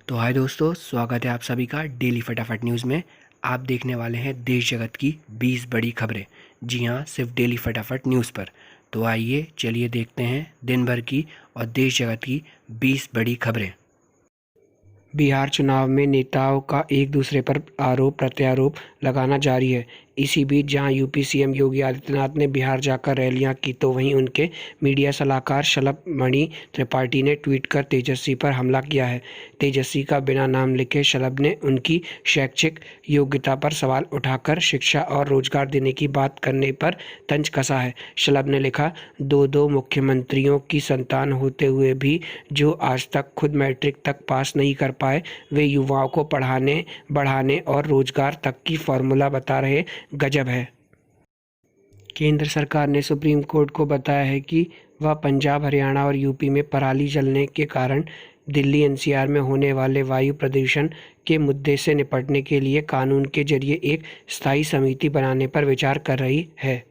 तो हाय दोस्तों, स्वागत है आप सभी का डेली फटाफट न्यूज़ में। आप देखने वाले हैं देश जगत की 20 बड़ी खबरें। जी हाँ, सिर्फ डेली फटाफट न्यूज़ पर। तो आइए चलिए देखते हैं दिन भर की और देश जगत की 20 बड़ी खबरें। बिहार चुनाव में नेताओं का एक दूसरे पर आरोप प्रत्यारोप लगाना जारी है। इसी बीच जहां यूपी सीएम योगी आदित्यनाथ ने बिहार जाकर रैलियां की, तो वहीं उनके मीडिया सलाहकार शलभ मणि त्रिपाठी ने ट्वीट कर तेजस्वी पर हमला किया है। तेजस्वी का बिना नाम लिखे शलभ ने उनकी शैक्षिक योग्यता पर सवाल उठाकर शिक्षा और रोजगार देने की बात करने पर तंज कसा है। शलभ ने लिखा, दो मुख्यमंत्रियों की संतान होते हुए भी जो आज तक खुद मैट्रिक तक पास नहीं कर पाए, वे युवाओं को पढ़ाने बढ़ाने और रोजगार तक की फॉर्मूला बता रहे, गजब है। केंद्र सरकार ने सुप्रीम कोर्ट को बताया है कि वह पंजाब, हरियाणा और यूपी में पराली जलने के कारण दिल्ली एनसीआर में होने वाले वायु प्रदूषण के मुद्दे से निपटने के लिए कानून के जरिए एक स्थायी समिति बनाने पर विचार कर रही है।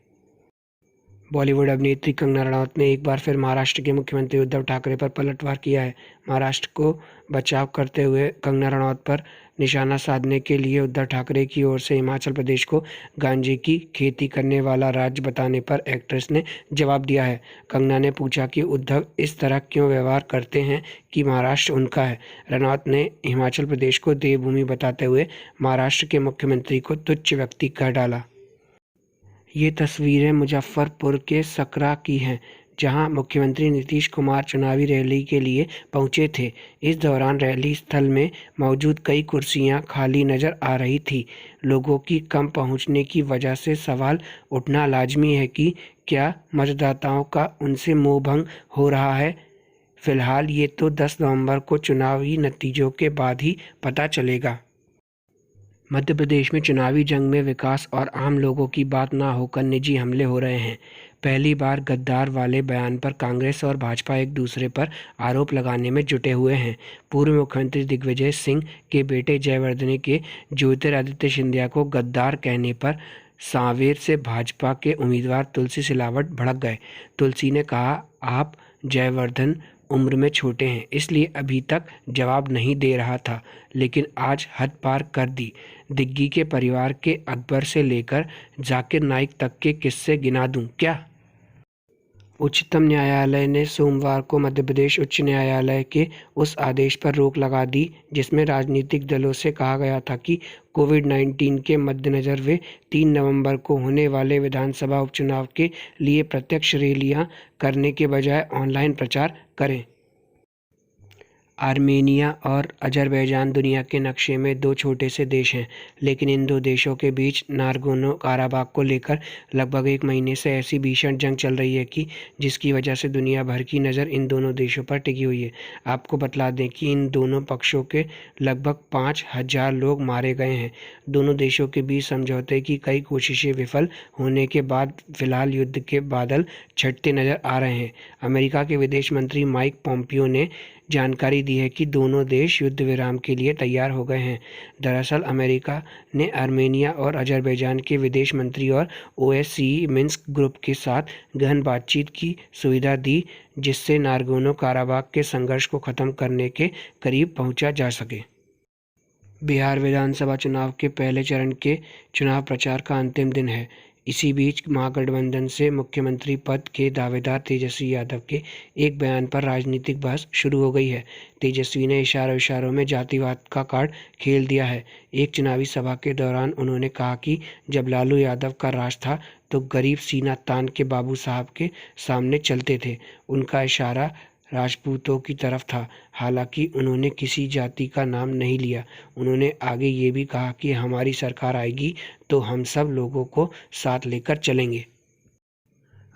बॉलीवुड अभिनेत्री कंगना रनौत ने एक बार फिर महाराष्ट्र के मुख्यमंत्री उद्धव ठाकरे पर पलटवार किया है। महाराष्ट्र को बचाव करते हुए कंगना रनौत पर निशाना साधने के लिए उद्धव ठाकरे की ओर से हिमाचल प्रदेश को गांजे की खेती करने वाला राज्य बताने पर एक्ट्रेस ने जवाब दिया है। कंगना ने पूछा कि उद्धव इस तरह क्यों व्यवहार करते हैं कि महाराष्ट्र उनका है। रनौत ने हिमाचल प्रदेश को देवभूमि बताते हुए महाराष्ट्र के मुख्यमंत्री को तुच्छ व्यक्ति कह डाला। ये तस्वीरें मुजफ्फरपुर के सकरा की हैं, जहां मुख्यमंत्री नीतीश कुमार चुनावी रैली के लिए पहुंचे थे। इस दौरान रैली स्थल में मौजूद कई कुर्सियां खाली नजर आ रही थी। लोगों की कम पहुंचने की वजह से सवाल उठना लाजमी है कि क्या मतदाताओं का उनसे मोहभंग हो रहा है। फिलहाल ये तो 10 नवंबर को चुनावी नतीजों के बाद ही पता चलेगा। मध्य प्रदेश में चुनावी जंग में विकास और आम लोगों की बात ना होकर निजी हमले हो रहे हैं। पहली बार गद्दार वाले बयान पर कांग्रेस और भाजपा एक दूसरे पर आरोप लगाने में जुटे हुए हैं। पूर्व मुख्यमंत्री दिग्विजय सिंह के बेटे जयवर्धने के ज्योतिरादित्य सिंधिया को गद्दार कहने पर सांवेर से भाजपा के उम्मीदवार तुलसी सिलावट भड़क गए। तुलसी ने कहा, आप जयवर्धन उम्र में छोटे हैं, इसलिए अभी तक जवाब नहीं दे रहा था, लेकिन आज हद पार कर दी। दिग्गी के परिवार के अकबर से लेकर जाकिर नाइक तक के किस्से गिना दूं क्या? उच्चतम न्यायालय ने सोमवार को मध्य प्रदेश उच्च न्यायालय के उस आदेश पर रोक लगा दी जिसमें राजनीतिक दलों से कहा गया था कि कोविड-19 के मद्देनज़र वे 3 नवंबर को होने वाले विधानसभा उपचुनाव के लिए प्रत्यक्ष रैलियां करने के बजाय ऑनलाइन प्रचार करें। आर्मेनिया और अज़रबैजान दुनिया के नक्शे में दो छोटे से देश हैं, लेकिन इन दो देशों के बीच नागोर्नो काराबाख को लेकर लगभग एक महीने से ऐसी भीषण जंग चल रही है कि जिसकी वजह से दुनिया भर की नज़र इन दोनों देशों पर टिकी हुई है। आपको बतला दें कि इन दोनों पक्षों के लगभग 5,000 लोग मारे गए हैं। दोनों देशों के बीच समझौते की कई कोशिशें विफल होने के बाद फिलहाल युद्ध के बादल छटते नजर आ रहे हैं। अमेरिका के विदेश मंत्री माइक पोम्पियो ने जानकारी दी है कि दोनों देश युद्ध विराम के लिए तैयार हो गए हैं। दरअसल अमेरिका ने आर्मेनिया और अज़रबैजान के विदेश मंत्री और ओएससीई मिन्स्क ग्रुप के साथ गहन बातचीत की सुविधा दी, जिससे नागोर्नो काराबाख के संघर्ष को खत्म करने के करीब पहुंचा जा सके। बिहार विधानसभा चुनाव के पहले चरण के चुनाव प्रचार का अंतिम दिन है। इसी बीच महागठबंधन से मुख्यमंत्री पद के दावेदार तेजस्वी यादव के एक बयान पर राजनीतिक बहस शुरू हो गई है। तेजस्वी ने इशारों में जातिवाद का कार्ड खेल दिया है। एक चुनावी सभा के दौरान उन्होंने कहा कि जब लालू यादव का राज था तो गरीब सीना तान के बाबू साहब के सामने चलते थे। उनका इशारा राजपूतों की तरफ था। हालांकि उन्होंने किसी जाति का नाम नहीं लिया। उन्होंने आगे ये भी कहा कि हमारी सरकार आएगी तो हम सब लोगों को साथ लेकर चलेंगे।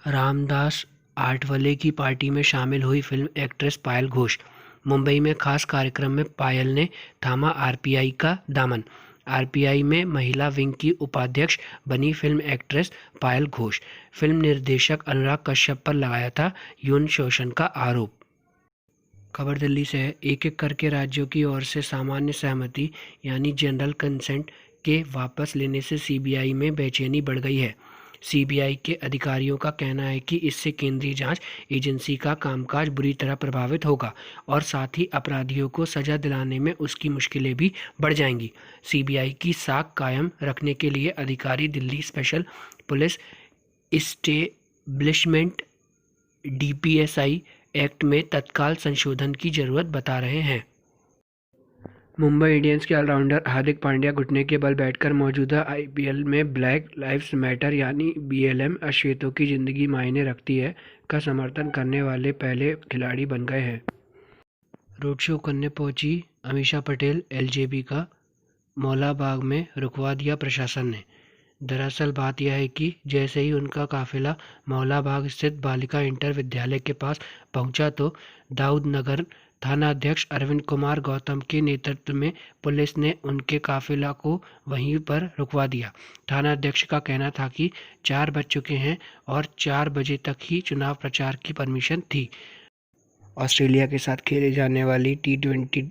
रामदास आठवले की पार्टी में शामिल हुई फिल्म एक्ट्रेस पायल घोष। मुंबई में खास कार्यक्रम में पायल ने थामा आरपीआई का दामन। आरपीआई में महिला विंग की उपाध्यक्ष बनी फिल्म एक्ट्रेस पायल घोष। फिल्म निर्देशक अनुराग कश्यप पर लगाया था यौन शोषण का आरोप। खबर दिल्ली से है। एक-एक करके राज्यों की ओर से सामान्य सहमति यानी जनरल कंसेंट के वापस लेने से सीबीआई में बेचैनी बढ़ गई है। सीबीआई के अधिकारियों का कहना है कि इससे केंद्रीय जांच एजेंसी का कामकाज बुरी तरह प्रभावित होगा और साथ ही अपराधियों को सजा दिलाने में उसकी मुश्किलें भी बढ़ जाएंगी। सीबीआई की साख कायम रखने के लिए अधिकारी Delhi special police establishment DPSI act में तत्काल संशोधन की जरूरत बता रहे हैं। मुंबई इंडियंस के ऑलराउंडर हार्दिक पांड्या घुटने के बल बैठकर मौजूदा आईपीएल में ब्लैक लाइव्स मैटर यानी बीएलएम अश्वेतों की जिंदगी मायने रखती है का समर्थन करने वाले पहले खिलाड़ी बन गए हैं। रोड शो करने पहुंची अमीषा पटेल एलजेबी का मौलाबाग में रुकवा दिया प्रशासन ने। दरअसल बात यह है कि जैसे ही उनका काफिला मौलाबाग स्थित बालिका इंटर विद्यालय के पास पहुंचा तो दाऊद नगर थाना अध्यक्ष अरविंद कुमार गौतम के नेतृत्व में पुलिस ने उनके काफिला को वहीं पर रुकवा दिया। थाना अध्यक्ष का कहना था कि 4 बज चुके हैं और 4 बजे तक ही चुनाव प्रचार की परमिशन थी। ऑस्ट्रेलिया के साथ खेले जाने वाली T20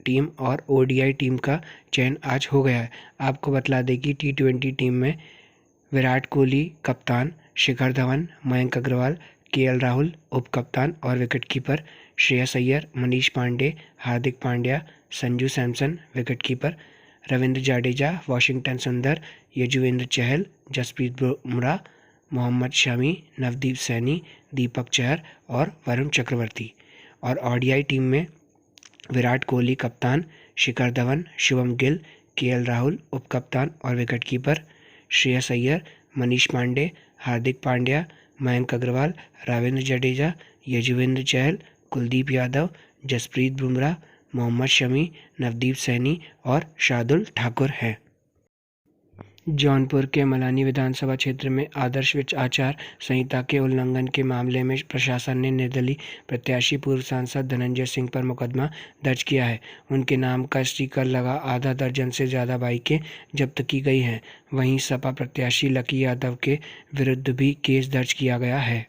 टीम और ओडीआई टीम का चयन आज हो गया है। आपको बतला दें कि T20 टीम में विराट कोहली कप्तान, शिखर धवन, मयंक अग्रवाल, केएल राहुल उप कप्तान और wicketkeeper, Shreyas Iyer, Manish Pandey, Hardik Pandya, Sanju Samson wicketkeeper, Ravindra Jadeja, Washington सुंदर, यजुवेंद्र चहल, जसप्रीत बुमराह, मोहम्मद शमी, नवदीप सैनी, दीपक चहर और वरुण चक्रवर्ती। और ओडीआई टीम में विराट कोहली कप्तान, शिखर धवन, शुभम गिल, केएल राहुल उप कप्तान और विकेटकीपर, श्रेयस अय्यर, मनीष पांडे, हार्दिक पांड्या, मयंक अग्रवाल, रविंद्र जडेजा, यजुवेंद्र चहल, कुलदीप यादव, जसप्रीत बुमराह, मोहम्मद शमी, नवदीप सैनी और शार्दुल ठाकुर हैं। जौनपुर के मलानी विधानसभा क्षेत्र में आदर्श आचार संहिता के उल्लंघन के मामले में प्रशासन ने निर्दलीय प्रत्याशी पूर्व सांसद धनंजय सिंह पर मुकदमा दर्ज किया है। उनके नाम का स्टिकर लगा आधा दर्जन से ज़्यादा बाइकें जब्त की गई हैं। वहीं सपा प्रत्याशी लकी यादव के विरुद्ध भी केस दर्ज किया गया है।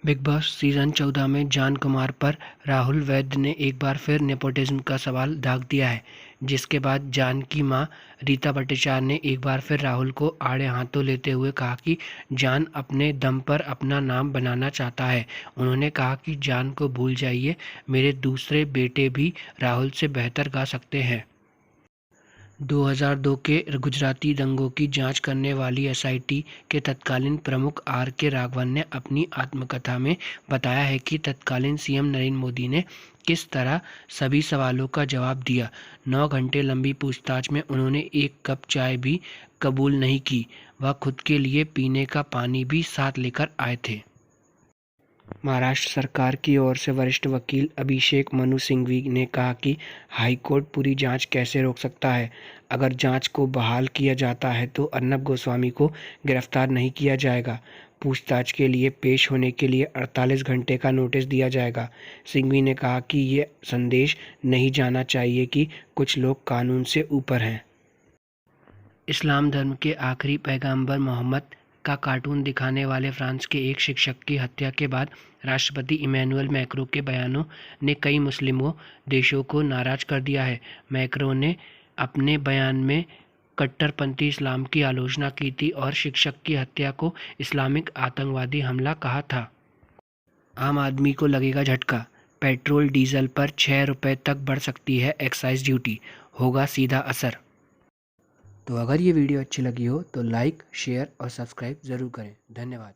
बिग बॉस सीजन 14 में जान कुमार पर राहुल वैद्य ने एक बार फिर नेपोटिज्म का सवाल दाग दिया है, जिसके बाद जान की मां रीता भट्टाचार्य ने एक बार फिर राहुल को आड़े हाथों लेते हुए कहा कि जान अपने दम पर अपना नाम बनाना चाहता है। उन्होंने कहा कि जान को भूल जाइए, मेरे दूसरे बेटे भी राहुल से बेहतर गा सकते हैं। 2002 के गुजराती दंगों की जांच करने वाली एसआईटी के तत्कालीन प्रमुख आर.के. राघवन ने अपनी आत्मकथा में बताया है कि तत्कालीन सीएम नरेंद्र मोदी ने किस तरह सभी सवालों का जवाब दिया। 9 घंटे लंबी पूछताछ में उन्होंने एक कप चाय भी कबूल नहीं की। वह खुद के लिए पीने का पानी भी साथ लेकर आए थे। महाराष्ट्र सरकार की ओर से वरिष्ठ वकील अभिषेक मनु सिंघवी ने कहा कि हाईकोर्ट पूरी जांच कैसे रोक सकता है। अगर जांच को बहाल किया जाता है तो अर्नब गोस्वामी को गिरफ्तार नहीं किया जाएगा। पूछताछ के लिए पेश होने के लिए 48 घंटे का नोटिस दिया जाएगा। सिंघवी ने कहा कि ये संदेश नहीं जाना चाहिए कि कुछ लोग कानून से ऊपर हैं। इस्लाम धर्म के आखिरी पैगंबर मोहम्मद का कार्टून दिखाने वाले फ्रांस के एक शिक्षक की हत्या के बाद राष्ट्रपति इमैनुअल मैक्रों के बयानों ने कई मुस्लिमों देशों को नाराज कर दिया है। मैक्रों ने अपने बयान में कट्टरपंथी इस्लाम की आलोचना की थी और शिक्षक की हत्या को इस्लामिक आतंकवादी हमला कहा था। आम आदमी को लगेगा झटका, पेट्रोल डीजल पर 6 रुपये तक बढ़ सकती है एक्साइज ड्यूटी, होगा सीधा असर। तो अगर ये वीडियो अच्छी लगी हो तो लाइक, शेयर और सब्सक्राइब ज़रूर करें। धन्यवाद।